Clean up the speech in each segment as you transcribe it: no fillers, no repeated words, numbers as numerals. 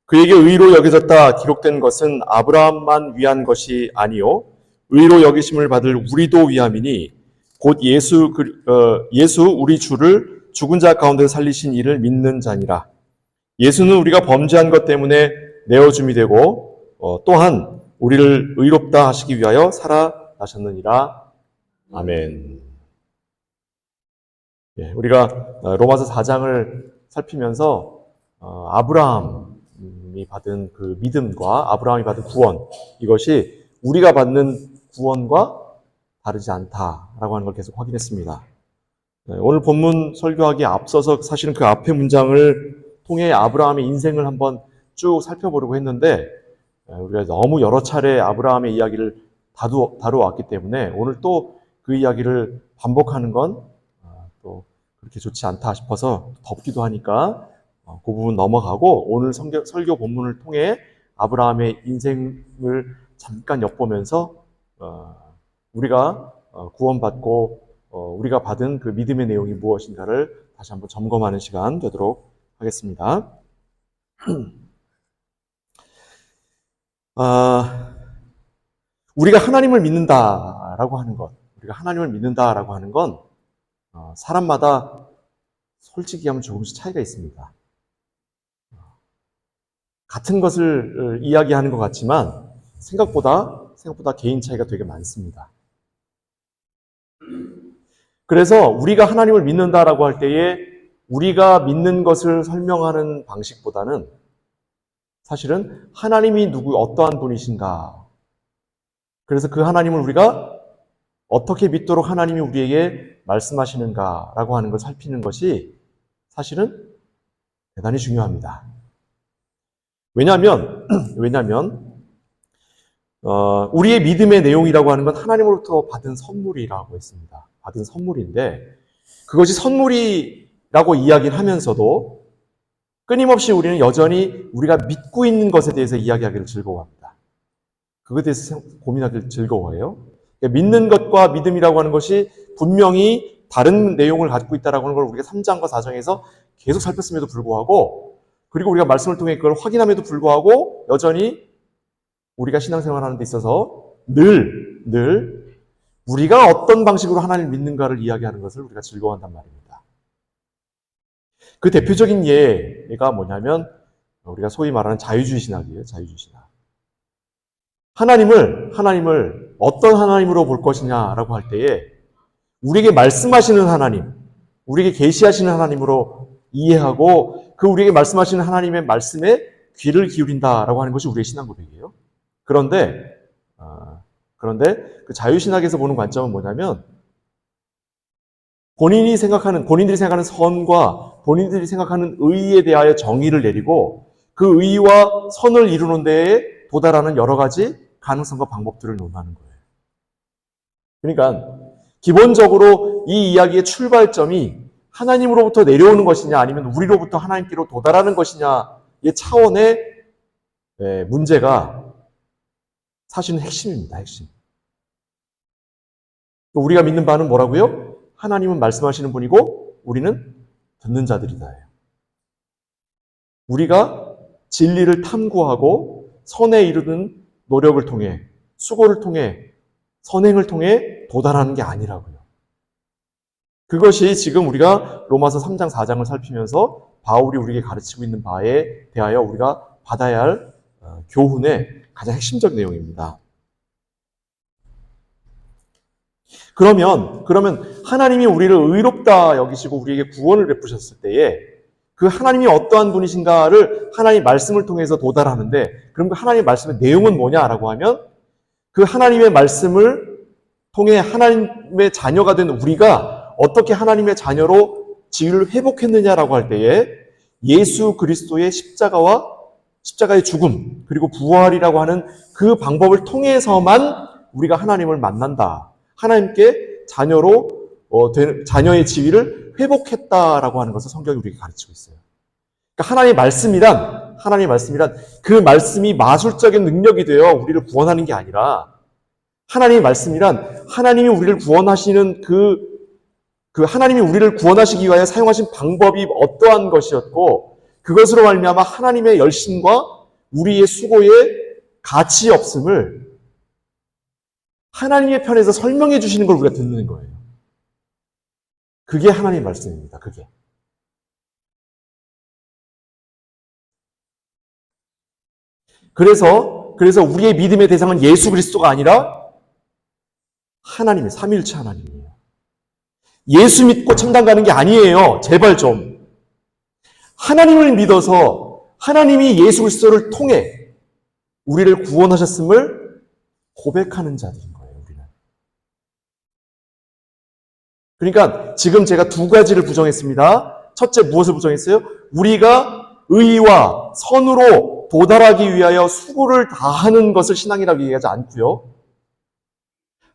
그에게 의로 여겨졌다 기록된 것은 아브라함만 위한 것이 아니요 의로 여기심을 받을 우리도 위함이니 곧 예수 우리 주를 죽은 자 가운데 살리신 이를 믿는 자니라. 예수는 우리가 범죄한 것 때문에 내어줌이 되고 또한 우리를 의롭다 하시기 위하여 살아나셨느니라. 아멘. 예, 우리가 로마서 4장을 살피면서 아브라함이 받은 그 믿음과 아브라함이 받은 구원, 이것이 우리가 받는 구원과 다르지 않다라고 하는 걸 계속 확인했습니다. 오늘 본문 설교하기에 앞서서 사실은 그 앞의 문장을 통해 아브라함의 인생을 한번 쭉 살펴보려고 했는데 우리가 너무 여러 차례 아브라함의 이야기를 다루어왔기 때문에 오늘 또 그 이야기를 반복하는 건 또 그렇게 좋지 않다 싶어서 덥기도 하니까 그 부분 넘어가고 오늘 설교 본문을 통해 아브라함의 인생을 잠깐 엿보면서 우리가 구원받고 우리가 받은 그 믿음의 내용이 무엇인가를 다시 한번 점검하는 시간 되도록 하겠습니다. 우리가 하나님을 믿는다라고 하는 것, 사람마다 솔직히 하면 조금씩 차이가 있습니다. 같은 것을 이야기하는 것 같지만 생각보다 개인 차이가 되게 많습니다. 그래서 우리가 하나님을 믿는다라고 할 때에 우리가 믿는 것을 설명하는 방식보다는 사실은 하나님이 어떠한 분이신가, 그래서 그 하나님을 우리가 어떻게 믿도록 하나님이 우리에게 말씀하시는가라고 하는 걸 살피는 것이 사실은 대단히 중요합니다. 왜냐하면 우리의 믿음의 내용이라고 하는 건 하나님으로부터 받은 선물이라고 했습니다. 받은 선물인데 그것이 선물이라고 이야기를 하면서도 끊임없이 우리는 여전히 우리가 믿고 있는 것에 대해서 이야기하기를 즐거워합니다. 그것에 대해서 고민하기를 즐거워해요. 믿는 것과 믿음이라고 하는 것이 분명히 다른 내용을 갖고 있다는 걸 우리가 3장과 4장에서 계속 살폈음에도 불구하고, 그리고 우리가 말씀을 통해 그걸 확인함에도 불구하고 여전히 우리가 신앙생활하는 데 있어서 늘 우리가 어떤 방식으로 하나님을 믿는가를 이야기하는 것을 우리가 즐거워한단 말입니다. 그 대표적인 예가 뭐냐면 우리가 소위 말하는 자유주의 신학이에요. 자유주의 신학. 하나님을 어떤 하나님으로 볼 것이냐라고 할 때에 우리에게 말씀하시는 하나님, 우리에게 계시하시는 하나님으로 이해하고 그 우리에게 말씀하시는 하나님의 말씀에 귀를 기울인다라고 하는 것이 우리의 신앙 고백이에요. 그런데 그 자유신학에서 보는 관점은 뭐냐면 본인들이 생각하는 선과 본인들이 생각하는 의에 대하여 정의를 내리고 그 의와 선을 이루는 데에 도달하는 여러 가지 가능성과 방법들을 논하는 거예요. 그러니까 기본적으로 이 이야기의 출발점이 하나님으로부터 내려오는 것이냐 아니면 우리로부터 하나님께로 도달하는 것이냐의 차원의 문제가 사실은 핵심입니다. 핵심. 우리가 믿는 바는 뭐라고요? 하나님은 말씀하시는 분이고 우리는 듣는 자들이다. 우리가 진리를 탐구하고 선에 이르는 노력을 통해, 수고를 통해, 선행을 통해 도달하는 게 아니라고요. 그것이 지금 우리가 로마서 3장, 4장을 살피면서 바울이 우리에게 가르치고 있는 바에 대하여 우리가 받아야 할 교훈의 가장 핵심적 내용입니다. 그러면 하나님이 우리를 의롭다 여기시고 우리에게 구원을 베푸셨을 때에 그 하나님이 어떠한 분이신가를 하나님의 말씀을 통해서 도달하는데, 그럼 그 하나님의 말씀의 내용은 뭐냐라고 하면 그 하나님의 말씀을 통해 하나님의 자녀가 된 우리가 어떻게 하나님의 자녀로 지위를 회복했느냐라고 할 때에 예수 그리스도의 십자가의 죽음 그리고 부활이라고 하는 그 방법을 통해서만 우리가 하나님을 만난다. 하나님께 자녀의 지위를 회복했다라고 하는 것을 성경이 우리에게 가르치고 있어요. 그러니까 하나님의 말씀이란 그 말씀이 마술적인 능력이 되어 우리를 구원하는 게 아니라 하나님의 말씀이란 하나님이 우리를 구원하시는 하나님이 우리를 구원하시기 위하여 사용하신 방법이 어떠한 것이었고 그것으로 말미암아 하나님의 열심과 우리의 수고에 가치 없음을 하나님의 편에서 설명해 주시는 걸 우리가 듣는 거예요. 그게 하나님의 말씀입니다. 그게. 그래서 우리의 믿음의 대상은 예수 그리스도가 아니라 하나님의 삼위일체 하나님이에요. 예수 믿고 천당 가는 게 아니에요. 제발 좀. 하나님을 믿어서 하나님이 예수 그리스도를 통해 우리를 구원하셨음을 고백하는 자들인 거예요. 우리는. 그러니까 지금 제가 두 가지를 부정했습니다. 첫째, 무엇을 부정했어요? 우리가 의와 선으로 도달하기 위하여 수고를 다하는 것을 신앙이라고 얘기하지 않고요.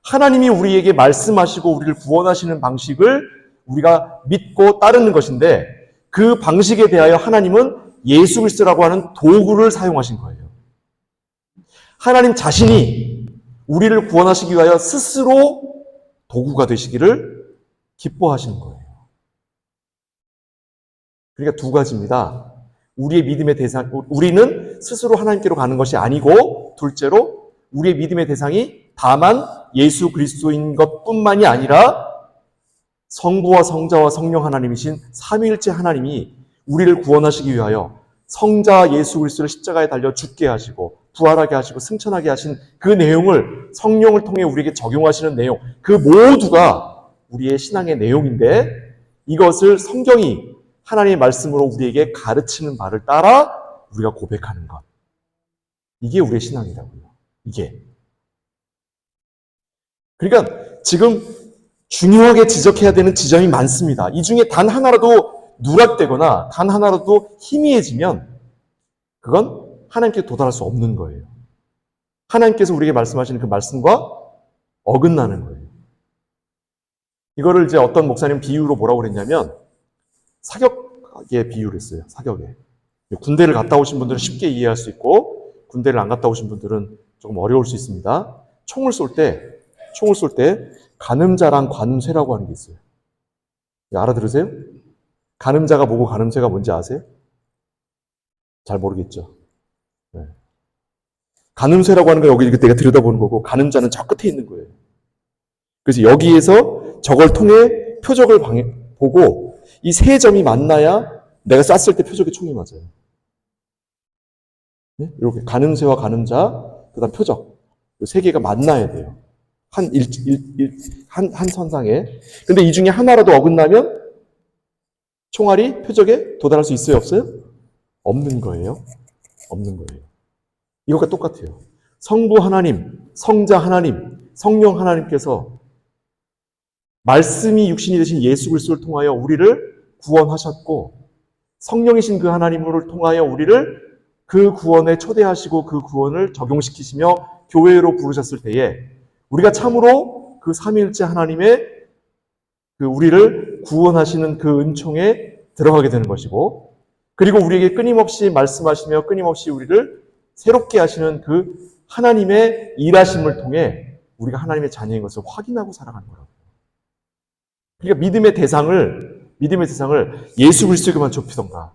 하나님이 우리에게 말씀하시고 우리를 구원하시는 방식을 우리가 믿고 따르는 것인데, 그 방식에 대하여 하나님은 예수 그리스도라고 하는 도구를 사용하신 거예요. 하나님 자신이 우리를 구원하시기 위하여 스스로 도구가 되시기를 기뻐하시는 거예요. 그러니까 두 가지입니다. 우리의 믿음의 대상, 우리는 스스로 하나님께로 가는 것이 아니고, 둘째로 우리의 믿음의 대상이 다만 예수 그리스도인 것뿐만이 아니라 성부와 성자와 성령 하나님이신 삼위일체 하나님이 우리를 구원하시기 위하여 성자 예수 그리스도를 십자가에 달려 죽게 하시고 부활하게 하시고 승천하게 하신 그 내용을 성령을 통해 우리에게 적용하시는 내용, 그 모두가 우리의 신앙의 내용인데, 이것을 성경이 하나님의 말씀으로 우리에게 가르치는 바를 따라 우리가 고백하는 것, 이게 우리의 신앙이라고요. 이게. 그러니까 지금 중요하게 지적해야 되는 지점이 많습니다. 이 중에 단 하나라도 누락되거나 단 하나라도 희미해지면 그건 하나님께 도달할 수 없는 거예요. 하나님께서 우리에게 말씀하시는 그 말씀과 어긋나는 거예요. 이거를 이제 어떤 목사님 비유로 뭐라고 그랬냐면, 사격에 비유를 했어요. 사격에. 군대를 갔다 오신 분들은 쉽게 이해할 수 있고, 군대를 안 갔다 오신 분들은 조금 어려울 수 있습니다. 총을 쏠 때 가늠자랑 관음쇠라고 하는 게 있어요. 알아들으세요? 가늠자가 뭐고 관음쇠가 뭔지 아세요? 잘 모르겠죠. 네. 가늠쇠라고 하는 건 여기 이렇게 내가 들여다보는 거고, 가늠자는 저 끝에 있는 거예요. 그래서 여기에서 저걸 통해 표적을 보고 이 세 점이 만나야 내가 쐈을 때 표적에 총이 맞아요. 네? 이렇게 가늠쇠와 가늠자, 그다음 표적, 이 세 개가 만나야 돼요. 한 선상에. 근데 이 중에 하나라도 어긋나면 총알이 표적에 도달할 수 있어요, 없어요? 없는 거예요. 없는 거예요. 이것과 똑같아요. 성부 하나님, 성자 하나님, 성령 하나님께서 말씀이 육신이 되신 예수 그리스도를 통하여 우리를 구원하셨고, 성령이신 그 하나님을 통하여 우리를 그 구원에 초대하시고 그 구원을 적용시키시며 교회로 부르셨을 때에 우리가 참으로 그 삼위일체 하나님의 그 우리를 구원하시는 그 은총에 들어가게 되는 것이고, 그리고 우리에게 끊임없이 말씀하시며 끊임없이 우리를 새롭게 하시는 그 하나님의 일하심을 통해 우리가 하나님의 자녀인 것을 확인하고 살아가는 거라고요. 그러니까 믿음의 대상을 예수 그리스도에게만 좁히던가,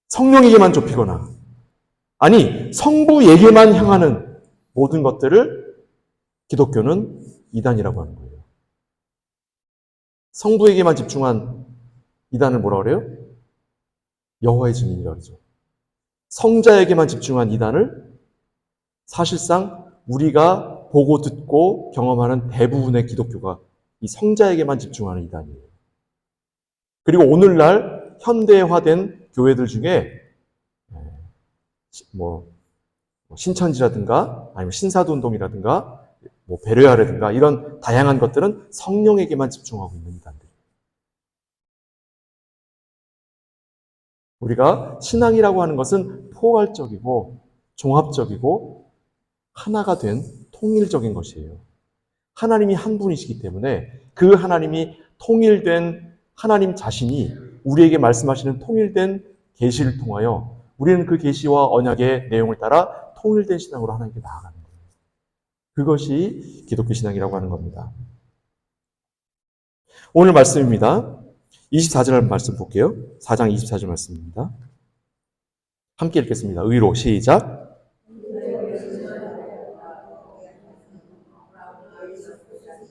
성령에게만 좁히거나, 아니 성부에게만 향하는 모든 것들을 기독교는 이단이라고 하는 거예요. 성부에게만 집중한 이단을 뭐라고 그래요? 여호와의 증인이라고 그러죠. 성자에게만 집중한 이단을 사실상 우리가 보고 듣고 경험하는 대부분의 기독교가 이 성자에게만 집중하는 이단이에요. 그리고 오늘날 현대화된 교회들 중에 신천지라든가 아니면 신사도 운동이라든가 베레아라든가 이런 다양한 것들은 성령에게만 집중하고 있는 이단들이에요. 우리가 신앙이라고 하는 것은 포괄적이고 종합적이고 하나가 된 통일적인 것이에요. 하나님이 한 분이시기 때문에 그 하나님이 통일된 하나님 자신이 우리에게 말씀하시는 통일된 계시를 통하여 우리는 그 계시와 언약의 내용을 따라 통일된 신앙으로 하나님께 나아가는 거예요. 그것이 기독교 신앙이라고 하는 겁니다. 오늘 말씀입니다. 24절 말씀 볼게요. 4장 24절 말씀입니다. 함께 읽겠습니다. 의로 시작.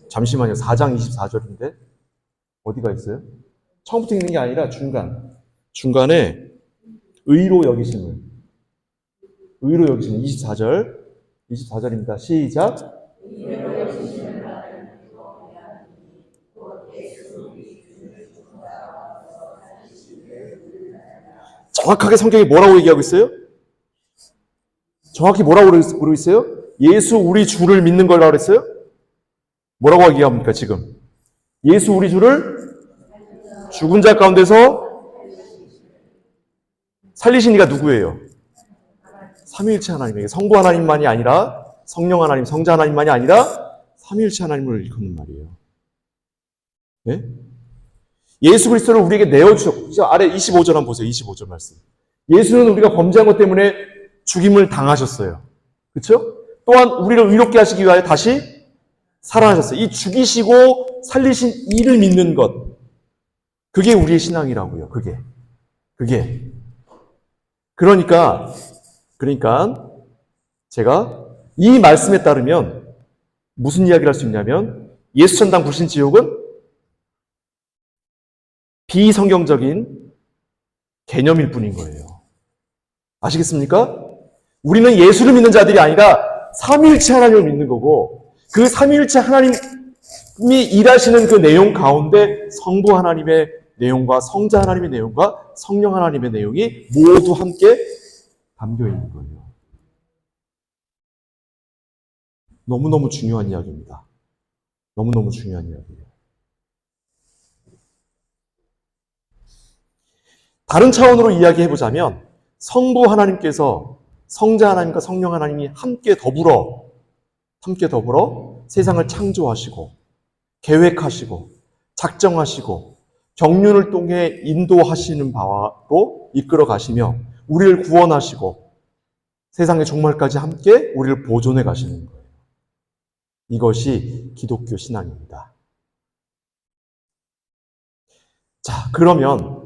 잠시만요. 4장 24절인데 어디가 있어요? 처음부터 읽는 게 아니라 중간에 의로 여기심을 24절입니다. 시작. 정확하게 성경이 뭐라고 얘기하고 있어요? 정확히 뭐라고 그러고 있어요? 예수 우리 주를 믿는 거라고 그랬어요? 뭐라고 얘기합니까 지금? 예수 우리 주를 죽은 자 가운데서 살리신 이가 누구예요? 삼위일체 하나님에게 성부 하나님만이 아니라 성령 하나님, 성자 하나님만이 아니라 삼위일체 하나님을 일컫는 말이에요. 네? 예수 그리스도를 우리에게 내어주셨고, 아래 25절 한번 보세요. 25절 말씀. 예수는 우리가 범죄한 것 때문에 죽임을 당하셨어요. 그렇죠? 또한 우리를 의롭게 하시기 위하여 다시 살아나셨어요. 이 죽이시고 살리신 이를 믿는 것, 그게 우리의 신앙이라고요. 그게. 그러니까 제가 이 말씀에 따르면 무슨 이야기를 할 수 있냐면 예수 천당 불신 지옥은 비성경적인 개념일 뿐인 거예요. 아시겠습니까? 우리는 예수를 믿는 자들이 아니라 삼위일체 하나님을 믿는 거고, 그 삼위일체 하나님이 일하시는 그 내용 가운데 성부 하나님의 내용과 성자 하나님의 내용과 성령 하나님의 내용이 모두 함께 담겨 있는 거예요. 너무너무 중요한 이야기입니다. 너무너무 중요한 이야기예요. 다른 차원으로 이야기해보자면 성부 하나님께서 성자 하나님과 성령 하나님이 함께 더불어 세상을 창조하시고 계획하시고 작정하시고 경륜을 통해 인도하시는 바로 이끌어 가시며 우리를 구원하시고 세상의 종말까지 함께 우리를 보존해 가시는 거예요. 이것이 기독교 신앙입니다. 자, 그러면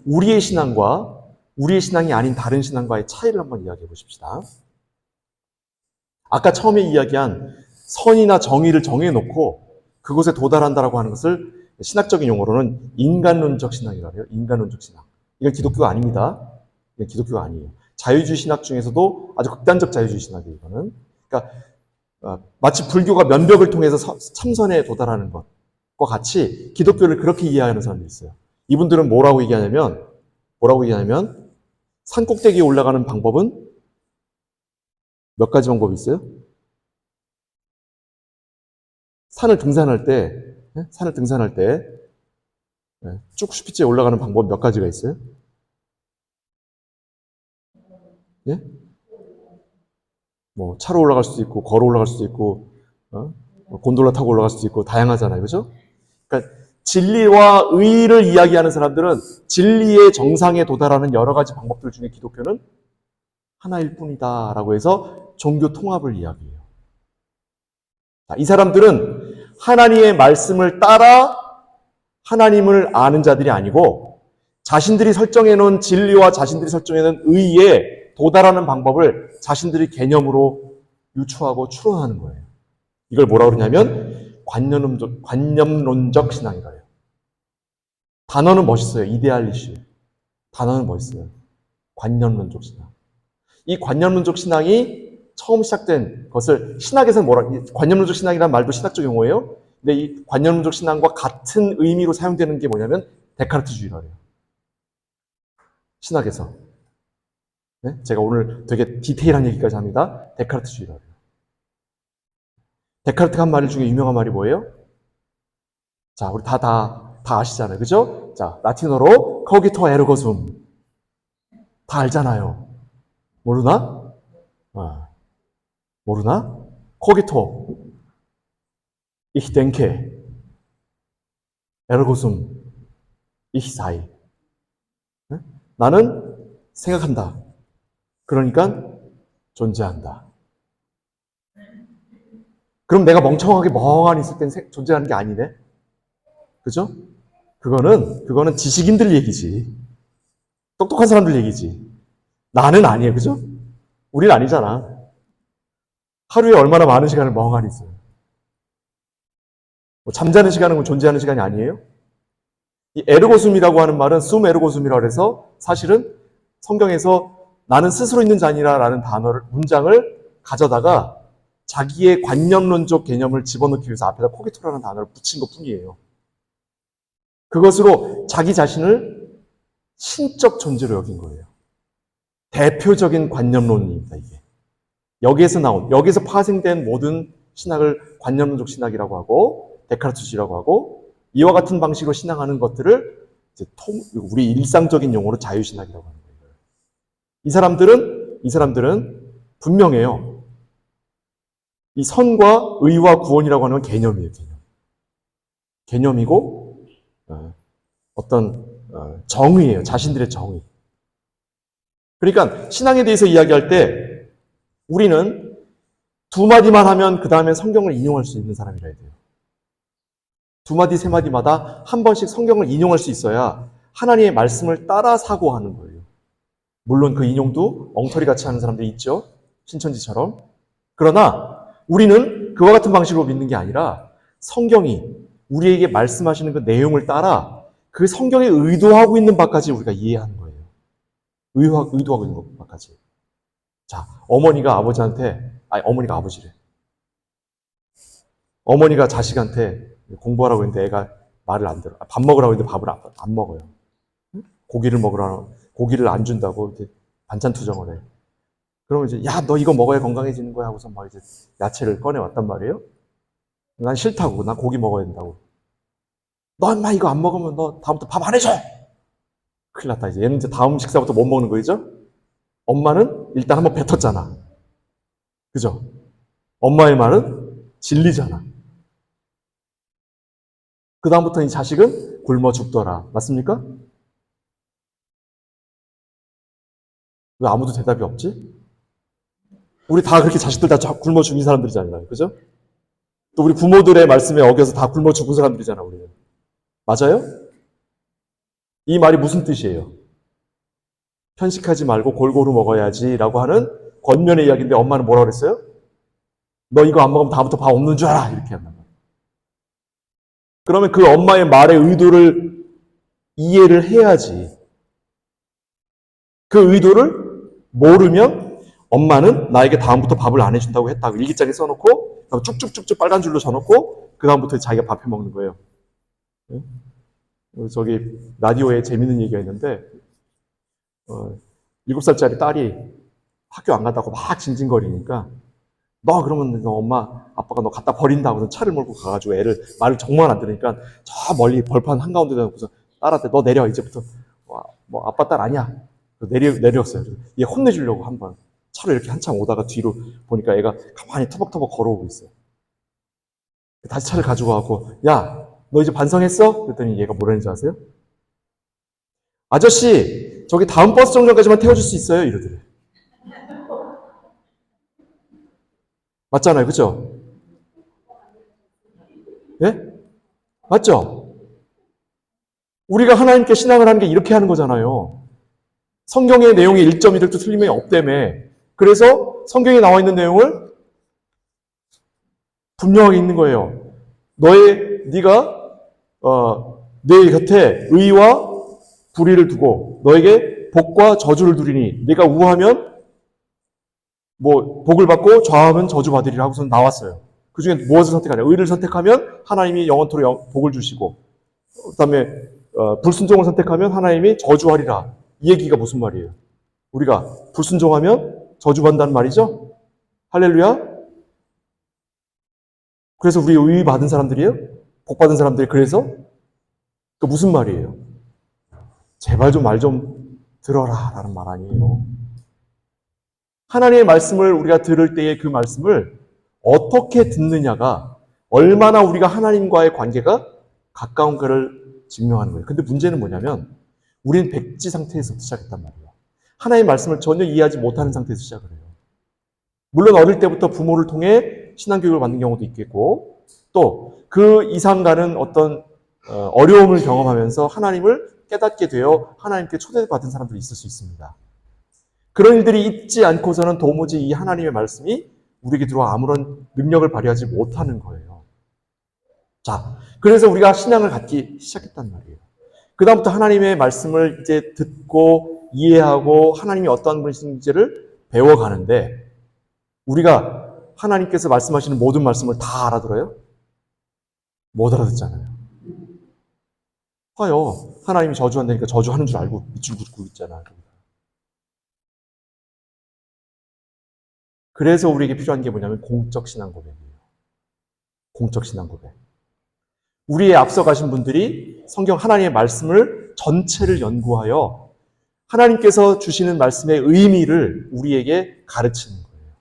우리의 신앙과 우리의 신앙이 아닌 다른 신앙과의 차이를 한번 이야기해 보십시다. 아까 처음에 이야기한 선이나 정의를 정해놓고 그곳에 도달한다라고 하는 것을 신학적인 용어로는 인간론적 신앙이라고 해요. 인간론적 신앙. 이건 기독교가 아닙니다. 이건 기독교가 아니에요. 자유주의 신학 중에서도 아주 극단적 자유주의 신학이에요. 이거는. 그러니까 마치 불교가 면벽을 통해서 참선에 도달하는 것과 같이 기독교를 그렇게 이해하는 사람들이 있어요. 이분들은 뭐라고 얘기하냐면 산 꼭대기에 올라가는 방법은 몇 가지 방법이 있어요? 산을 등산할 때 쭉 슈피치에 올라가는 방법 몇 가지가 있어요? 예? 뭐 차로 올라갈 수도 있고 걸어 올라갈 수도 있고 곤돌라 타고 올라갈 수도 있고 다양하잖아요. 그렇죠? 그러니까 진리와 의를 이야기하는 사람들은 진리의 정상에 도달하는 여러 가지 방법들 중에 기독교는 하나일 뿐이다라고 해서 종교 통합을 이야기해요. 이 사람들은 하나님의 말씀을 따라 하나님을 아는 자들이 아니고 자신들이 설정해 놓은 진리와 자신들이 설정해 놓은 의에 도달하는 방법을 자신들의 개념으로 유추하고 추론하는 거예요. 이걸 뭐라고 그러냐면 관념론적 신앙이라 해요. 단어는 멋있어요. 이데알리시. 단어는 멋있어요. 관념론적 신앙. 이 관념론적 신앙이 처음 시작된 것을 신학에서는 관념론적 신앙이라는 말도 신학적 용어예요. 근데 이 관념론적 신앙과 같은 의미로 사용되는 게 뭐냐면 데카르트주의라고 해요. 신학에서. 네? 제가 오늘 되게 디테일한 얘기까지 합니다. 데카르트주의라고 해요. 데카르트가 한 말 중에 유명한 말이 뭐예요? 자, 우리 다 아시잖아요. 그죠? 자, 라틴어로 코기토 에르고 숨. 다 알잖아요. 모르나? 모르나? 코기토 ich denke ergo sum ich sei. 나는 생각한다. 그러니까 존재한다. 그럼 내가 멍하니 있을 땐 존재하는 게 아니네. 그죠? 그거는 지식인들 얘기지. 똑똑한 사람들 얘기지. 나는 아니에요. 그죠? 우린 아니잖아. 하루에 얼마나 많은 시간을 멍하니 있어요. 뭐 잠자는 시간은 존재하는 시간이 아니에요? 이 에르고숨이라고 하는 말은 숨 에르고숨이라고 해서 사실은 성경에서 나는 스스로 있는 자니라라는 단어를, 문장을 가져다가 자기의 관념론적 개념을 집어넣기 위해서 앞에다 코기토라는 단어를 붙인 것 뿐이에요. 그것으로 자기 자신을 신적 존재로 여긴 거예요. 대표적인 관념론입니다, 이게. 여기에서 파생된 모든 신학을 관념론적 신학이라고 하고, 데카르트주의라고 하고, 이와 같은 방식으로 신앙하는 것들을 이제 우리 일상적인 용어로 자유신학이라고 하는 거예요. 이 사람들은 분명해요. 이 선과 의와 구원이라고 하는 개념이에요, 개념이고, 어떤 정의예요. 자신들의 정의. 그러니까 신앙에 대해서 이야기할 때 우리는 두 마디만 하면 그 다음에 성경을 인용할 수 있는 사람이라 해야 돼요. 두 마디, 세 마디마다 한 번씩 성경을 인용할 수 있어야 하나님의 말씀을 따라 사고하는 거예요. 물론 그 인용도 엉터리 같이 하는 사람들이 있죠. 신천지처럼. 그러나 우리는 그와 같은 방식으로 믿는 게 아니라 성경이 우리에게 말씀하시는 그 내용을 따라 그 성경에 의도하고 있는 바까지 우리가 이해하는 거예요. 의도하고 있는 바까지. 자, 어머니가 아버지래. 어머니가 자식한테 공부하라고 했는데 애가 말을 안 들어. 밥 먹으라고 했는데 밥을 안 먹어요. 고기를 안 준다고 이렇게 반찬 투정을 해. 그러면 이제, 야, 너 이거 먹어야 건강해지는 거야 하고서 막 이제 야채를 꺼내왔단 말이에요. 난 싫다고. 난 고기 먹어야 된다고. 너 인마 이거 안 먹으면 너 다음부터 밥 안 해줘! 큰일 났다. 이제 얘는 이제 다음 식사부터 못 먹는 거죠? 엄마는 일단 한번 뱉었잖아. 그죠? 엄마의 말은 진리잖아. 그 다음부터 이 자식은 굶어 죽더라. 맞습니까? 왜 아무도 대답이 없지? 우리 다 그렇게 자식들 다 굶어 죽인 사람들이잖아요. 그죠? 또 우리 부모들의 말씀에 어겨서 다 굶어 죽은 사람들이잖아, 우리는. 맞아요? 이 말이 무슨 뜻이에요? 편식하지 말고 골고루 먹어야지라고 하는 권면의 이야기인데 엄마는 뭐라고 그랬어요? 너 이거 안 먹으면 다음부터 밥 없는 줄 알아! 이렇게 한단 말이에요. 그러면 그 엄마의 말의 의도를 이해를 해야지. 그 의도를 모르면 엄마는 나에게 다음부터 밥을 안 해준다고 했다고 일기장에 써놓고 쭉쭉쭉쭉 빨간 줄로 써놓고 그 다음부터 자기가 밥 해 먹는 거예요. 저기 라디오에 재밌는 얘기가 있는데 7살짜리 딸이 학교 안 간다고 막 징징거리니까 그러면 너 엄마 아빠가 너 갖다 버린다고 차를 몰고 가가지고 말을 정말 안 들으니까 저 멀리 벌판 한가운데 놓고서 딸한테 너 내려 이제부터 뭐 아빠 딸 아니야. 내렸어요. 얘 혼내주려고 한번 차로 이렇게 한참 오다가 뒤로 보니까 애가 가만히 터벅터벅 걸어오고 있어요. 다시 차를 가지고 가고 야 너 이제 반성했어? 그랬더니 얘가 뭐라는지 아세요? 아저씨 저기 다음 버스 정류장까지만 태워줄 수 있어요? 이러더래. 맞잖아요. 그죠? 예? 맞죠? 우리가 하나님께 신앙을 하는 게 이렇게 하는 거잖아요. 성경의 내용이 1.1도 틀림이 없다며. 그래서 성경에 나와 있는 내용을 분명하게 있는 거예요. 네가 내 곁에 의와 불의를 두고 너에게 복과 저주를 두리니 네가 우하면 복을 받고 좌하면 저주 받으리라 하고서 나왔어요. 그 중에 무엇을 선택하냐? 의를 선택하면 하나님이 영원토록 복을 주시고 그 다음에 불순종을 선택하면 하나님이 저주하리라. 이 얘기가 무슨 말이에요? 우리가 불순종하면 저주받는다는 말이죠? 할렐루야? 그래서 우리 의 받은 사람들이에요? 복 받은 사람들이 그래서? 그 무슨 말이에요? 제발 좀 말 좀 들어라 라는 말 아니에요. 하나님의 말씀을 우리가 들을 때에 그 말씀을 어떻게 듣느냐가 얼마나 우리가 하나님과의 관계가 가까운가를 증명하는 거예요. 근데 문제는 뭐냐면 우리는 백지 상태에서 시작했단 말이에요. 하나님의 말씀을 전혀 이해하지 못하는 상태에서 시작을 해요. 물론 어릴 때부터 부모를 통해 신앙교육을 받는 경우도 있겠고 또 그 이상 가는 어떤 어려움을 경험하면서 하나님을 깨닫게 되어 하나님께 초대받은 사람들이 있을 수 있습니다. 그런 일들이 있지 않고서는 도무지 이 하나님의 말씀이 우리에게 들어와 아무런 능력을 발휘하지 못하는 거예요. 자, 그래서 우리가 신앙을 갖기 시작했단 말이에요. 그 다음부터 하나님의 말씀을 이제 듣고 이해하고 하나님이 어떠한 분이신지를 배워가는데, 우리가 하나님께서 말씀하시는 모든 말씀을 다 알아들어요? 못 알아듣잖아요. 봐요. 하나님이 저주한다니까 저주하는 줄 알고 밑줄 긋고 있잖아요. 그래서 우리에게 필요한 게 뭐냐면 공적 신앙 고백이에요. 공적 신앙 고백. 우리의 앞서 가신 분들이 성경 하나님의 말씀을 전체를 연구하여 하나님께서 주시는 말씀의 의미를 우리에게 가르치는 거예요.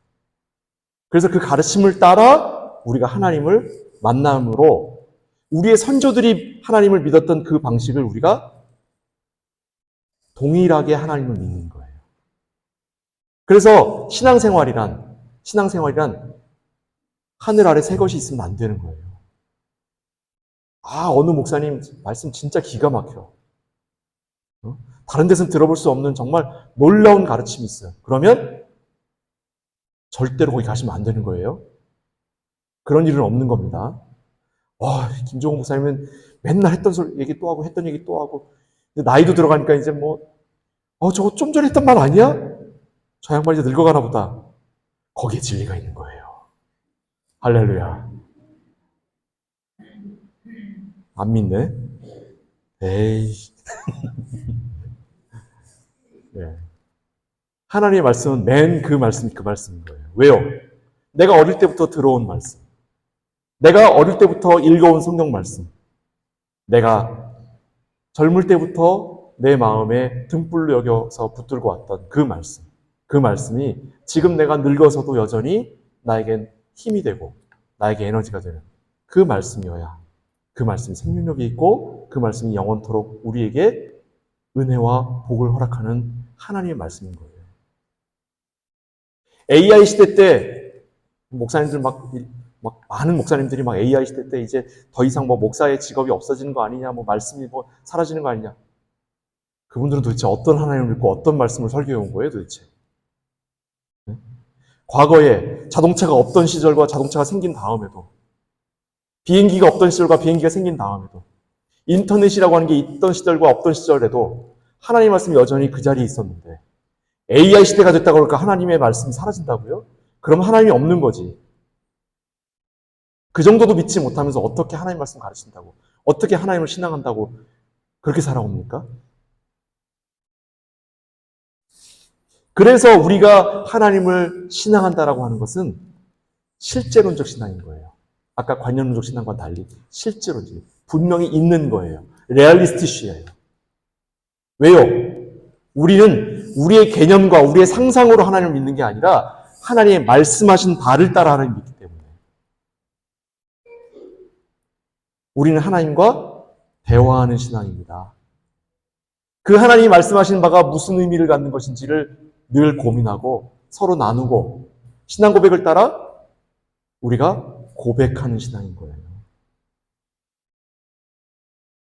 그래서 그 가르침을 따라 우리가 하나님을 만남으로 우리의 선조들이 하나님을 믿었던 그 방식을 우리가 동일하게 하나님을 믿는 거예요. 그래서 신앙생활이란 하늘 아래 새 것이 있으면 안 되는 거예요. 어느 목사님 말씀 진짜 기가 막혀. 다른 데서는 들어볼 수 없는 정말 놀라운 가르침이 있어요. 그러면 절대로 거기 가시면 안 되는 거예요. 그런 일은 없는 겁니다. 김종호 목사님은 맨날 했던 얘기 또 하고 했던 얘기 또 하고 나이도 들어가니까 이제 저거 좀 전에 했던 말 아니야? 저 양반 이제 늙어가나 보다. 거기에 진리가 있는 거예요. 할렐루야. 안 믿네? 에이. 네. 하나님의 말씀은 맨 그 말씀이 그 말씀인 거예요. 왜요? 내가 어릴 때부터 들어온 말씀. 내가 어릴 때부터 읽어온 성경 말씀. 내가 젊을 때부터 내 마음에 등불로 여겨서 붙들고 왔던 그 말씀. 그 말씀이 지금 내가 늙어서도 여전히 나에겐 힘이 되고 나에게 에너지가 되는 그 말씀이어야 그 말씀이 생명력이 있고 그 말씀이 영원토록 우리에게 은혜와 복을 허락하는 하나님의 말씀인 거예요. AI 시대 때 목사님들 많은 목사님들이 AI 시대 때 이제 더 이상 목사의 직업이 없어지는 거 아니냐, 말씀이 사라지는 거 아니냐. 그분들은 도대체 어떤 하나님을 믿고 어떤 말씀을 설교해 온 거예요, 도대체? 네? 과거에 자동차가 없던 시절과 자동차가 생긴 다음에도, 비행기가 없던 시절과 비행기가 생긴 다음에도, 인터넷이라고 하는 게 있던 시절과 없던 시절에도 하나님의 말씀이 여전히 그 자리에 있었는데 AI 시대가 됐다고 그러니까 하나님의 말씀이 사라진다고요? 그럼 하나님이 없는 거지. 그 정도도 믿지 못하면서 어떻게 하나님 말씀 가르친다고, 어떻게 하나님을 신앙한다고 그렇게 살아옵니까? 그래서 우리가 하나님을 신앙한다라고 하는 것은 실제론적 신앙인 거예요. 아까 관념론적 신앙과는 달리 실제론적, 분명히 있는 거예요. 레알리스티시예요. 왜요? 우리는 우리의 개념과 우리의 상상으로 하나님을 믿는 게 아니라 하나님의 말씀하신 바를 따라 하나님을 믿기 때문에 우리는 하나님과 대화하는 신앙입니다. 그 하나님이 말씀하신 바가 무슨 의미를 갖는 것인지를 늘 고민하고 서로 나누고 신앙 고백을 따라 우리가 고백하는 신앙인 거예요.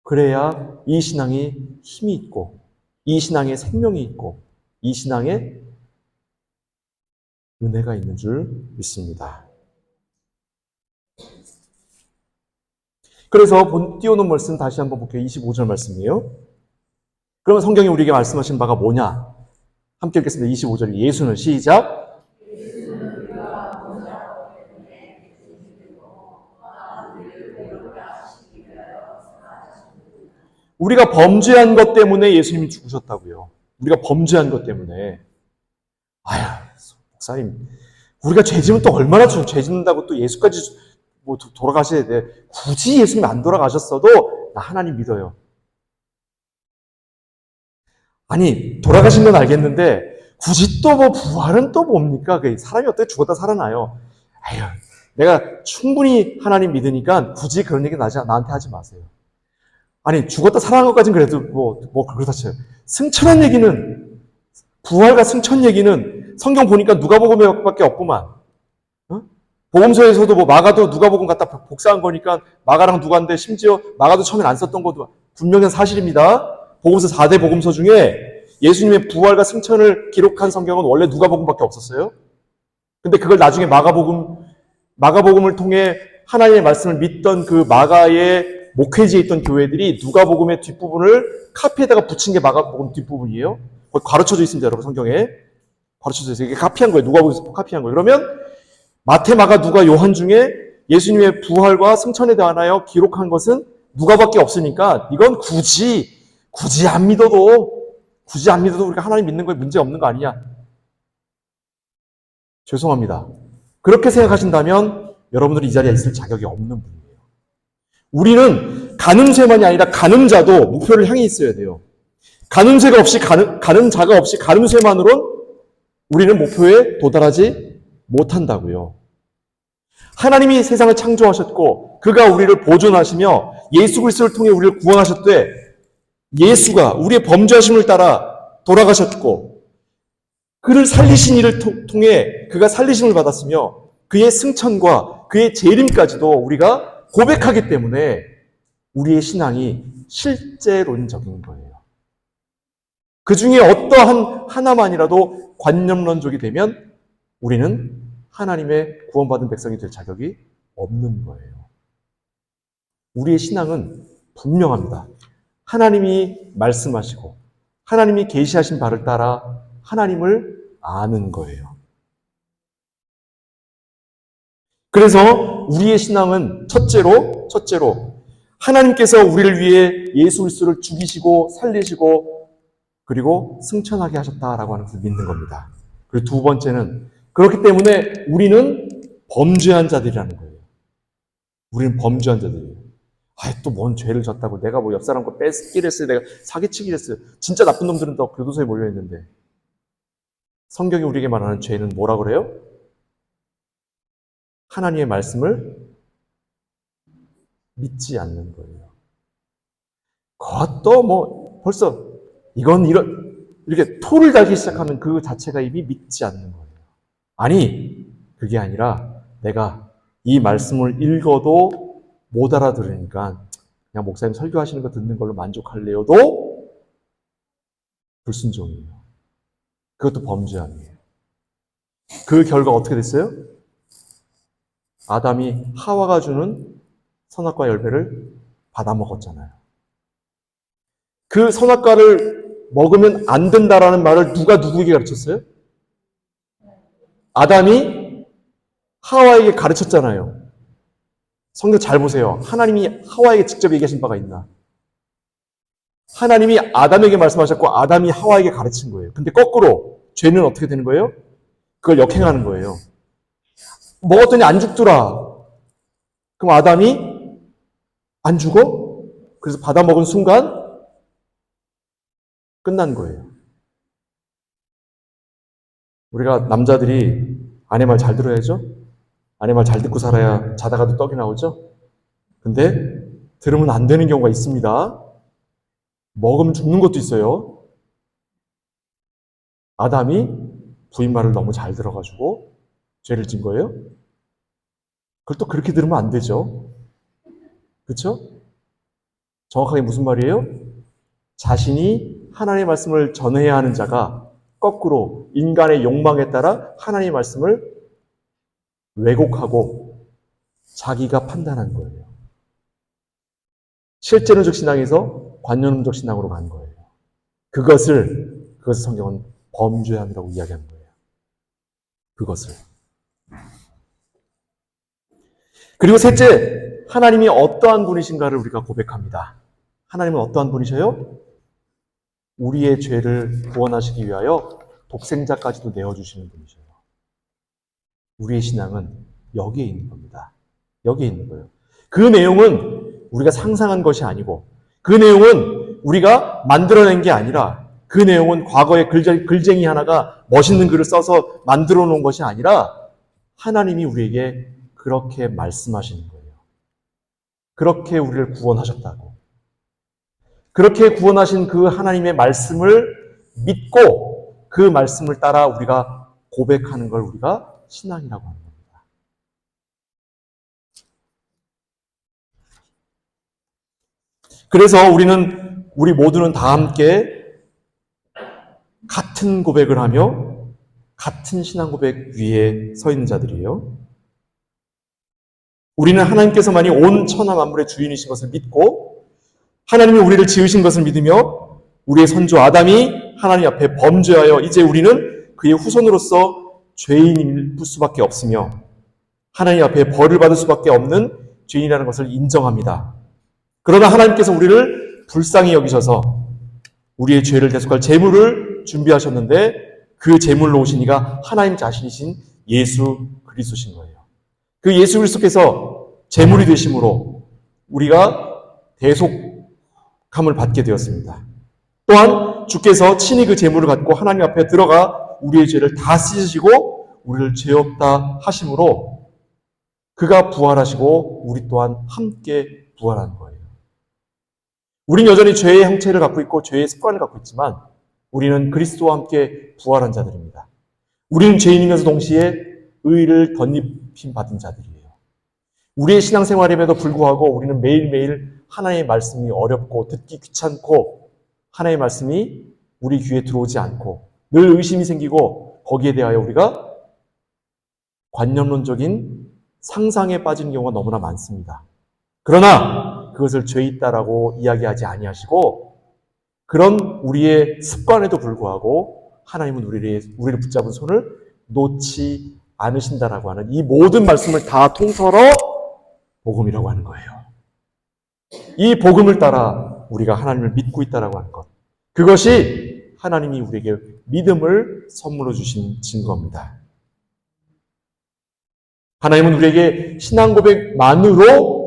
그래야 이 신앙이 힘이 있고 이 신앙에 생명이 있고 이 신앙에 은혜가 있는 줄 믿습니다. 그래서 띄워놓은 말씀 다시 한번 볼게요. 25절 말씀이에요. 그러면 성경이 우리에게 말씀하신 바가 뭐냐? 함께 읽겠습니다. 25절 예수는 시작. 우리가 범죄한 것 때문에 예수님이 죽으셨다고요. 우리가 범죄한 것 때문에. 목사님, 우리가 죄 지면 또 얼마나 죄 짓는다고 또 예수까지 돌아가셔야 돼. 굳이 예수님이 안 돌아가셨어도 나 하나님 믿어요. 아니, 돌아가신 건 알겠는데 굳이 또 부활은 또 뭡니까? 사람이 어떻게 죽었다 살아나요? 내가 충분히 하나님 믿으니까 굳이 그런 얘기 나한테 하지 마세요. 아니, 죽었다 살아난 것까지는 그래도 그렇다 쳐요. 승천한 얘기는, 부활과 승천 얘기는 성경 보니까 누가복음에밖에 없구만. 복음서에서도 마가도 누가복음 갖다 복사한 거니까 마가랑 누가인데 심지어 마가도 처음엔 안 썼던 것도 분명한 사실입니다. 복음서 4대 복음서 중에 예수님의 부활과 승천을 기록한 성경은 원래 누가복음밖에 없었어요. 근데 그걸 나중에 마가복음을 통해 하나님의 말씀을 믿던 그 마가의 목회지에 있던 교회들이 누가복음의 뒷부분을 카피에다가 붙인 게 마가복음 뒷부분이에요. 거기 가르쳐져 있습니다, 여러분. 성경에 가르쳐져 있어요. 이게 카피한 거예요. 누가복음에서 카피한 거예요. 그러면 마태, 마가, 누가, 요한 중에 예수님의 부활과 승천에 대하여 기록한 것은 누가밖에 없으니까 이건 굳이 안 믿어도 우리가 하나님 믿는 거에 문제 없는 거 아니냐. 죄송합니다. 그렇게 생각하신다면 여러분들이 이 자리에 있을 자격이 없는 분이에요. 우리는 가늠쇠만이 아니라 가늠자도 목표를 향해 있어야 돼요. 가늠쇠가 없이 가늠자가 없이 가늠쇠만으론 우리는 목표에 도달하지 못한다고요. 하나님이 세상을 창조하셨고 그가 우리를 보존하시며 예수 그리스도를 통해 우리를 구원하셨되 예수가 우리의 범죄하심을 따라 돌아가셨고 그를 살리신 이를 통해 그가 살리심을 받았으며 그의 승천과 그의 재림까지도 우리가 고백하기 때문에 우리의 신앙이 실제론적인 거예요. 그 중에 어떠한 하나만이라도 관념론적이 되면 우리는 하나님의 구원받은 백성이 될 자격이 없는 거예요. 우리의 신앙은 분명합니다. 하나님이 말씀하시고 하나님이 계시하신 바를 따라 하나님을 아는 거예요. 그래서 우리의 신앙은 첫째로 하나님께서 우리를 위해 예수 그리스도를 죽이시고 살리시고 그리고 승천하게 하셨다라고 하는 것을 믿는 겁니다. 그리고 두 번째는 그렇기 때문에 우리는 범죄한 자들이라는 거예요. 우리는 범죄한 자들이에요. 또 뭔 죄를 졌다고 내가 뭐 옆 사람 거 뺏기를 했어요. 내가 사기치기를 했어요. 진짜 나쁜 놈들은 더 교도소에 몰려있는데 성경이 우리에게 말하는 죄는 뭐라 그래요? 하나님의 말씀을 믿지 않는 거예요. 그것도 뭐 벌써 이건 이렇게 토를 달기 시작하면 그 자체가 이미 믿지 않는 거예요. 아니 그게 아니라 내가 이 말씀을 읽어도 못 알아들으니까 그냥 목사님 설교하시는 거 듣는 걸로 만족할래요도 불순종이에요. 그것도 범죄함이에요. 그 결과 어떻게 됐어요? 아담이 하와가 주는 선악과 열매를 받아먹었잖아요. 그 선악과를 먹으면 안 된다라는 말을 누가 누구에게 가르쳤어요? 아담이 하와에게 가르쳤잖아요. 성경 잘 보세요. 하나님이 하와에게 직접 얘기하신 바가 있나? 하나님이 아담에게 말씀하셨고 아담이 하와에게 가르친 거예요. 근데 거꾸로 죄는 어떻게 되는 거예요? 그걸 역행하는 거예요. 먹었더니 안 죽더라. 그럼 아담이 안 죽어? 그래서 받아먹은 순간 끝난 거예요. 우리가 남자들이 아내 말 잘 들어야죠? 아내 말 잘 듣고 살아야 자다가도 떡이 나오죠? 근데 들으면 안 되는 경우가 있습니다. 먹으면 죽는 것도 있어요. 아담이 부인 말을 너무 잘 들어가지고 죄를 진 거예요? 그걸 또 그렇게 들으면 안 되죠. 그렇죠? 정확하게 무슨 말이에요? 자신이 하나님의 말씀을 전해야 하는 자가 거꾸로 인간의 욕망에 따라 하나님의 말씀을 왜곡하고 자기가 판단한 거예요. 실제론적 신앙에서 관념론적 신앙으로 간 거예요. 그것을 성경은 범죄함이라고 이야기하는 거예요. 그것을. 그리고 셋째, 하나님이 어떠한 분이신가를 우리가 고백합니다. 하나님은 어떠한 분이셔요? 우리의 죄를 구원하시기 위하여 독생자까지도 내어주시는 분이셔요. 우리의 신앙은 여기에 있는 겁니다. 여기에 있는 거예요. 그 내용은 우리가 상상한 것이 아니고 그 내용은 우리가 만들어낸 게 아니라 그 내용은 과거에 글쟁이 하나가 멋있는 글을 써서 만들어 놓은 것이 아니라 하나님이 우리에게 그렇게 말씀하시는 거예요. 그렇게 우리를 구원하셨다고. 그렇게 구원하신 그 하나님의 말씀을 믿고 그 말씀을 따라 우리가 고백하는 걸 우리가 신앙이라고 하는 겁니다. 그래서 우리 모두는 다 함께 같은 고백을 하며 같은 신앙 고백 위에 서 있는 자들이에요. 우리는 하나님께서만이 온 천하 만물의 주인이신 것을 믿고 하나님이 우리를 지으신 것을 믿으며 우리의 선조 아담이 하나님 앞에 범죄하여 이제 우리는 그의 후손으로서 죄인일 수밖에 없으며 하나님 앞에 벌을 받을 수밖에 없는 죄인이라는 것을 인정합니다. 그러나 하나님께서 우리를 불쌍히 여기셔서 우리의 죄를 대속할 제물을 준비하셨는데 그 제물로 오신 이가 하나님 자신이신 예수 그리스도신 거예요. 그 예수 그리스도께서 제물이 되심으로 우리가 대속함을 받게 되었습니다. 또한 주께서 친히 그 제물을 갖고 하나님 앞에 들어가 우리의 죄를 다 씻으시고 우리를 죄 없다 하심으로 그가 부활하시고 우리 또한 함께 부활하는 거예요. 우린 여전히 죄의 형체를 갖고 있고 죄의 습관을 갖고 있지만 우리는 그리스도와 함께 부활한 자들입니다. 우리는 죄인이면서 동시에 의를 덧입힘 받은 자들이에요. 우리의 신앙생활임에도 불구하고 우리는 매일매일 하나님의 말씀이 어렵고 듣기 귀찮고 하나님의 말씀이 우리 귀에 들어오지 않고 늘 의심이 생기고 거기에 대하여 우리가 관념론적인 상상에 빠지는 경우가 너무나 많습니다. 그러나 그것을 죄 있다라고 이야기하지 아니하시고 그런 우리의 습관에도 불구하고 하나님은 우리를 붙잡은 손을 놓지 않으신다라고 하는 이 모든 말씀을 다 통틀어 복음이라고 하는 거예요. 이 복음을 따라 우리가 하나님을 믿고 있다라고 하는 것. 그것이 하나님이 우리에게 믿음을 선물로 주신 증거입니다. 하나님은 우리에게 신앙 고백만으로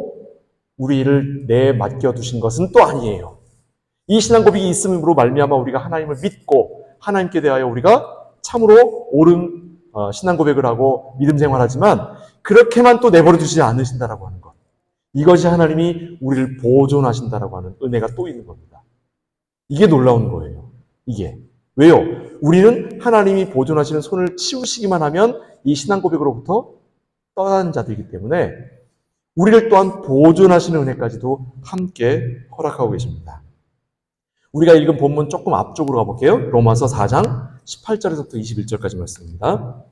우리를 맡겨두신 것은 또 아니에요. 이 신앙 고백이 있음으로 말미암아 우리가 하나님을 믿고 하나님께 대하여 우리가 참으로 옳은 신앙 고백을 하고 믿음 생활하지만 그렇게만 또 내버려 두지 않으신다라고 하는 것. 이것이 하나님이 우리를 보존하신다라고 하는 은혜가 또 있는 겁니다. 이게 놀라운 거예요. 이게. 왜요? 우리는 하나님이 보존하시는 손을 치우시기만 하면 이 신앙 고백으로부터 떠나는 자들이기 때문에 우리를 또한 보존하시는 은혜까지도 함께 허락하고 계십니다. 우리가 읽은 본문 조금 앞쪽으로 가볼게요. 로마서 4장 18절에서부터 21절까지 말씀입니다.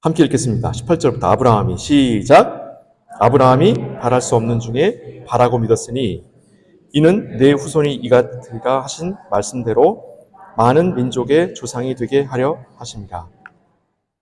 함께 읽겠습니다. 18절부터 아브라함이 시작. 아브라함이 바랄 수 없는 중에 바라고 믿었으니 이는 내 후손이 이같으리라 하신 말씀대로 많은 민족의 조상이 되게 하려 하십니다.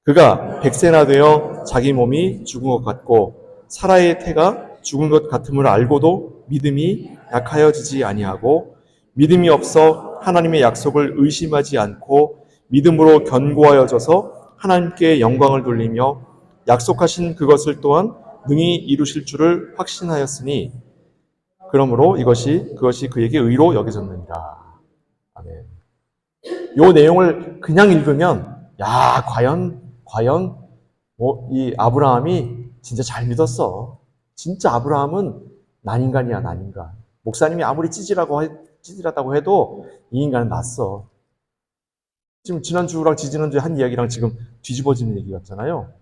그가 100세나 되어 자기 몸이 죽은 것 같고 사라의 태가 죽은 것 같음을 알고도 믿음이 약하여지지 아니하고 믿음이 없어 하나님의 약속을 의심하지 않고 믿음으로 견고하여져서 하나님께 영광을 돌리며 약속하신 그것을 또한 능히 이루실 줄을 확신하였으니 그러므로 그것이 그에게 의로 여겨졌느니라. 아멘. 이 내용을 그냥 읽으면 야 과연 이 아브라함이 진짜 잘 믿었어. 진짜 아브라함은 난인간이야, 난인간. 목사님이 아무리 찌질하다고 해도 이 인간은 낫어. 지금 지난주랑 지지난주에 한 이야기랑 지금 뒤집어지는 얘기 같잖아요.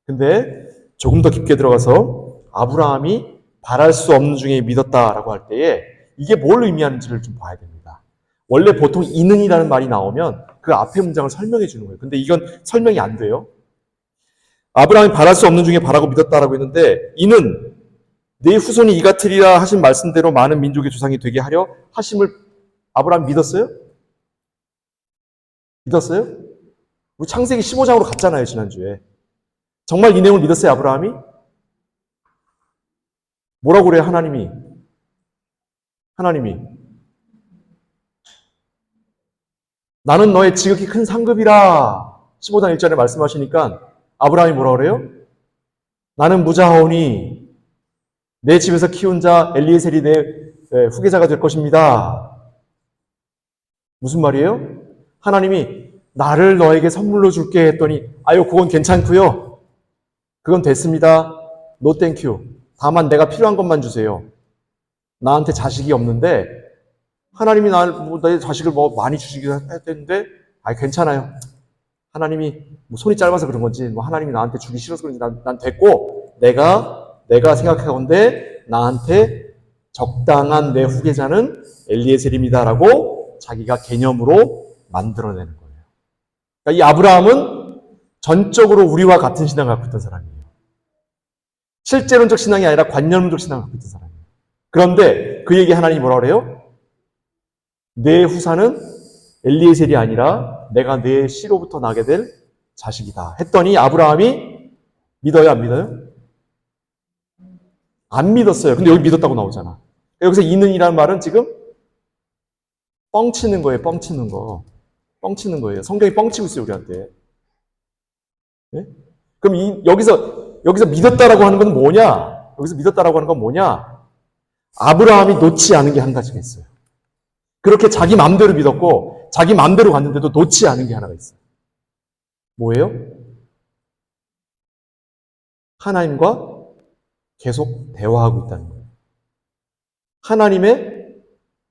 근데 조금 더 깊게 들어가서 아브라함이 바랄 수 없는 중에 믿었다라고 할 때에 이게 뭘 의미하는지를 좀 봐야 됩니다. 원래 보통 이는이라는 말이 나오면 그 앞에 문장을 설명해 주는 거예요. 근데 이건 설명이 안 돼요. 아브라함이 바랄 수 없는 중에 바라고 믿었다라고 했는데 이는 내 후손이 이같으리라 하신 말씀대로 많은 민족의 조상이 되게 하려 하심을 아브라함이 믿었어요? 믿었어요? 우리 창세기 15장으로 갔잖아요, 지난주에. 정말 이 내용을 믿었어요, 아브라함이? 뭐라고 그래요, 하나님이? 나는 너의 지극히 큰 상급이라 15장 1절에 말씀하시니까 아브라함이 뭐라고 그래요? 나는 무자하오니 내 집에서 키운 자 엘리에셀이 내 후계자가 될 것입니다. 무슨 말이에요? 하나님이 나를 너에게 선물로 줄게 했더니 아유 그건 괜찮고요. 그건 됐습니다. 노 땡큐. 다만 내가 필요한 것만 주세요. 나한테 자식이 없는데 하나님이 내 자식을 많이 주시기로 했는데 괜찮아요. 하나님이 손이 짧아서 그런 건지 하나님이 나한테 주기 싫어서 그런지 난 됐고 내가 생각하건대 나한테 적당한 내 후계자는 엘리에셀입니다라고 자기가 개념으로 만들어내는 거예요. 그러니까 이 아브라함은 전적으로 우리와 같은 신앙을 갖고 있던 사람이에요. 실제론적 신앙이 아니라 관념론적 신앙을 갖고 있던 사람이에요. 그런데 그에게 하나님이 뭐라 그래요? 내 후사는 엘리에셀이 아니라 내가 내 씨로부터 나게 될 자식이다 했더니 아브라함이 믿어요, 안 믿어요? 안 믿었어요. 근데 여기 믿었다고 나오잖아. 여기서 이는이라는 말은 지금 뻥치는 거예요. 뻥치는 거. 뻥치는 거예요. 성경이 뻥치고 있어요, 우리한테. 네? 그럼 여기서 믿었다라고 하는 건 뭐냐? 여기서 믿었다라고 하는 건 뭐냐? 아브라함이 놓지 않은 게 한 가지가 있어요. 그렇게 자기 마음대로 믿었고 자기 마음대로 갔는데도 놓지 않은 게 하나가 있어요. 뭐예요? 하나님과 계속 대화하고 있다는 거예요.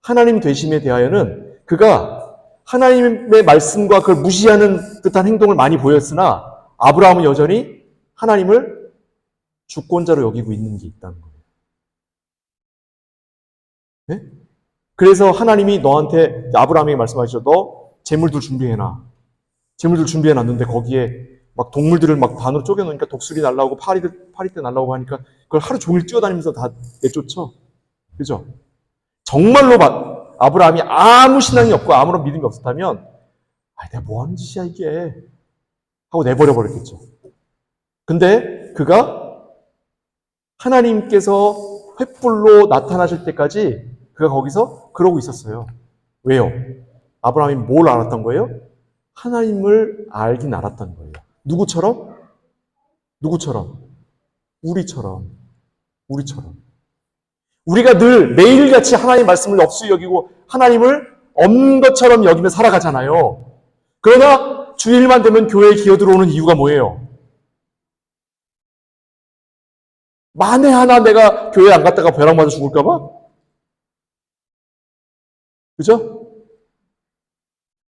하나님 되심에 대하여는 그가 하나님의 말씀과 그걸 무시하는 듯한 행동을 많이 보였으나 아브라함은 여전히 하나님을 주권자로 여기고 있는 게 있다는 거예요. 네? 그래서 하나님이 너한테 아브라함에게 말씀하시죠. 너 재물들 준비해놔. 재물들 준비해놨는데 거기에 막 동물들을 막 반으로 쪼개놓으니까 독수리 날라오고 파리떼 날라오고 하니까 그걸 하루 종일 뛰어다니면서 다 내쫓죠. 그죠? 정말로 아브라함이 아무 신앙이 없고 아무런 믿음이 없었다면 내가 뭐 하는 짓이야 이게 하고 내버려 버렸겠죠. 근데 그가 하나님께서 횃불로 나타나실 때까지 그가 거기서 그러고 있었어요. 왜요? 아브라함이 뭘 알았던 거예요? 하나님을 알긴 알았던 거예요. 누구처럼? 우리처럼. 우리가 늘 매일같이 하나님 말씀을 없이 여기고 하나님을 없는 것처럼 여기며 살아가잖아요. 그러나 주일만 되면 교회에 기어 들어오는 이유가 뭐예요? 만에 하나 내가 교회 안 갔다가 벼락 맞아 죽을까 봐? 그죠?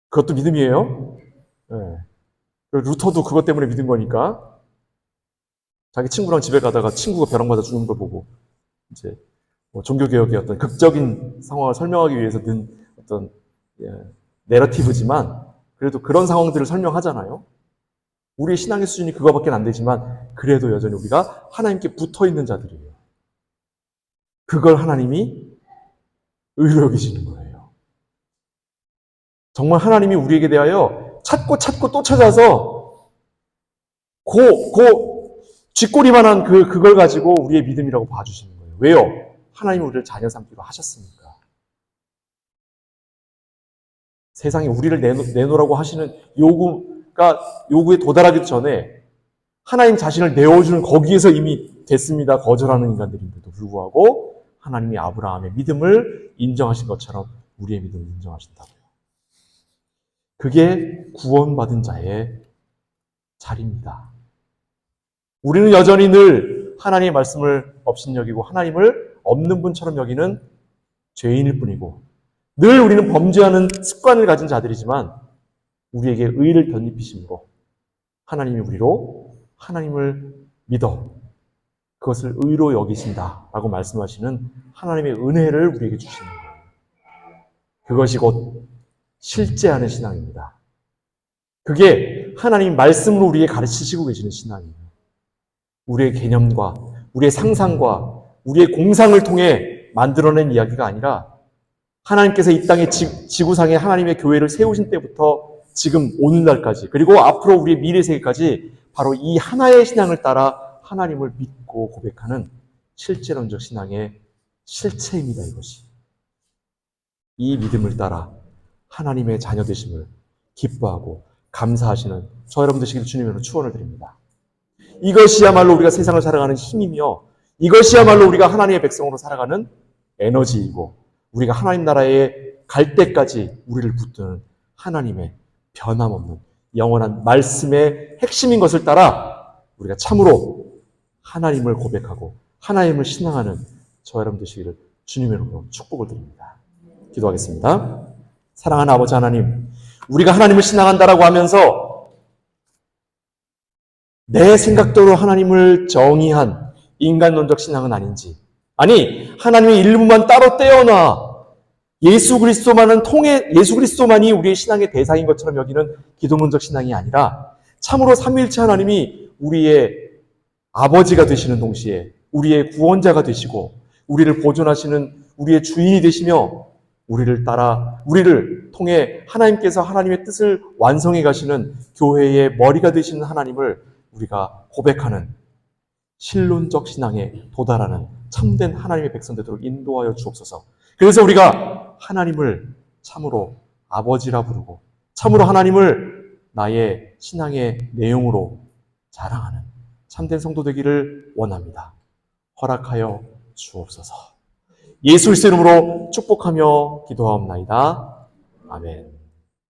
그것도 믿음이에요. 네. 루터도 그것 때문에 믿은 거니까. 자기 친구랑 집에 가다가 친구가 벼락 맞아 죽는 걸 보고 이제 종교개혁의 어떤 극적인 상황을 설명하기 위해서 든 어떤 내러티브지만 그래도 그런 상황들을 설명하잖아요. 우리의 신앙의 수준이 그거밖에 안 되지만 그래도 여전히 우리가 하나님께 붙어있는 자들이에요. 그걸 하나님이 의로 여기시는 거예요. 정말 하나님이 우리에게 대하여 찾고 또 찾아서 쥐꼬리만한 그걸 가지고 우리의 믿음이라고 봐주시는 거예요. 왜요? 하나님이 우리를 자녀 삼기로 하셨으니까. 세상에 우리를 내놓으라고 하시는 요구에 도달하기 전에 하나님 자신을 내어주는 거기에서 이미 됐습니다. 거절하는 인간들인데도 불구하고 하나님이 아브라함의 믿음을 인정하신 것처럼 우리의 믿음을 인정하신다고요. 그게 구원받은 자의 자리입니다. 우리는 여전히 늘 하나님의 말씀을 업신여기고 하나님을 없는 분처럼 여기는 죄인일 뿐이고 늘 우리는 범죄하는 습관을 가진 자들이지만 우리에게 의를 덧입히심으로 하나님이 우리로 하나님을 믿어 그것을 의로 여기신다라고 말씀하시는 하나님의 은혜를 우리에게 주시는 거예요. 그것이 곧 실제하는 신앙입니다. 그게 하나님 말씀으로 우리에게 가르치시고 계시는 신앙이에요. 우리의 개념과 우리의 상상과 우리의 공상을 통해 만들어낸 이야기가 아니라 하나님께서 이 땅의 지구상에 하나님의 교회를 세우신 때부터 지금 오늘날까지 그리고 앞으로 우리의 미래 세계까지 바로 이 하나의 신앙을 따라 하나님을 믿고 고백하는 실제론적 신앙의 실체입니다. 이것이. 이 믿음을 따라 하나님의 자녀 되심을 기뻐하고 감사하시는 저 여러분 되시길 주님으로 축원을 드립니다. 이것이야말로 우리가 세상을 살아가는 힘이며 이것이야말로 우리가 하나님의 백성으로 살아가는 에너지이고 우리가 하나님 나라에 갈 때까지 우리를 붙드는 하나님의 변함없는 영원한 말씀의 핵심인 것을 따라 우리가 참으로 하나님을 고백하고 하나님을 신앙하는 저 여러분 되시기를 주님의 이름으로 축복을 드립니다. 기도하겠습니다. 사랑하는 아버지 하나님, 우리가 하나님을 신앙한다라고 하면서 내 생각대로 하나님을 정의한 인간론적 신앙은 아닌지 아니, 하나님의 일부만 따로 떼어놔 예수 그리스도만이 우리의 신앙의 대상인 것처럼 여기는 기독론적 신앙이 아니라 참으로 삼위일체 하나님이 우리의 아버지가 되시는 동시에 우리의 구원자가 되시고 우리를 보존하시는 우리의 주인이 되시며 우리를 통해 하나님께서 하나님의 뜻을 완성해 가시는 교회의 머리가 되시는 하나님을 우리가 고백하는 신론적 신앙에 도달하는 참된 하나님의 백성 되도록 인도하여 주옵소서. 그래서 우리가 하나님을 참으로 아버지라 부르고 참으로 하나님을 나의 신앙의 내용으로 자랑하는 참된 성도 되기를 원합니다. 허락하여 주옵소서. 예수 그리스도의 이름으로 축복하며 기도하옵나이다. 아멘.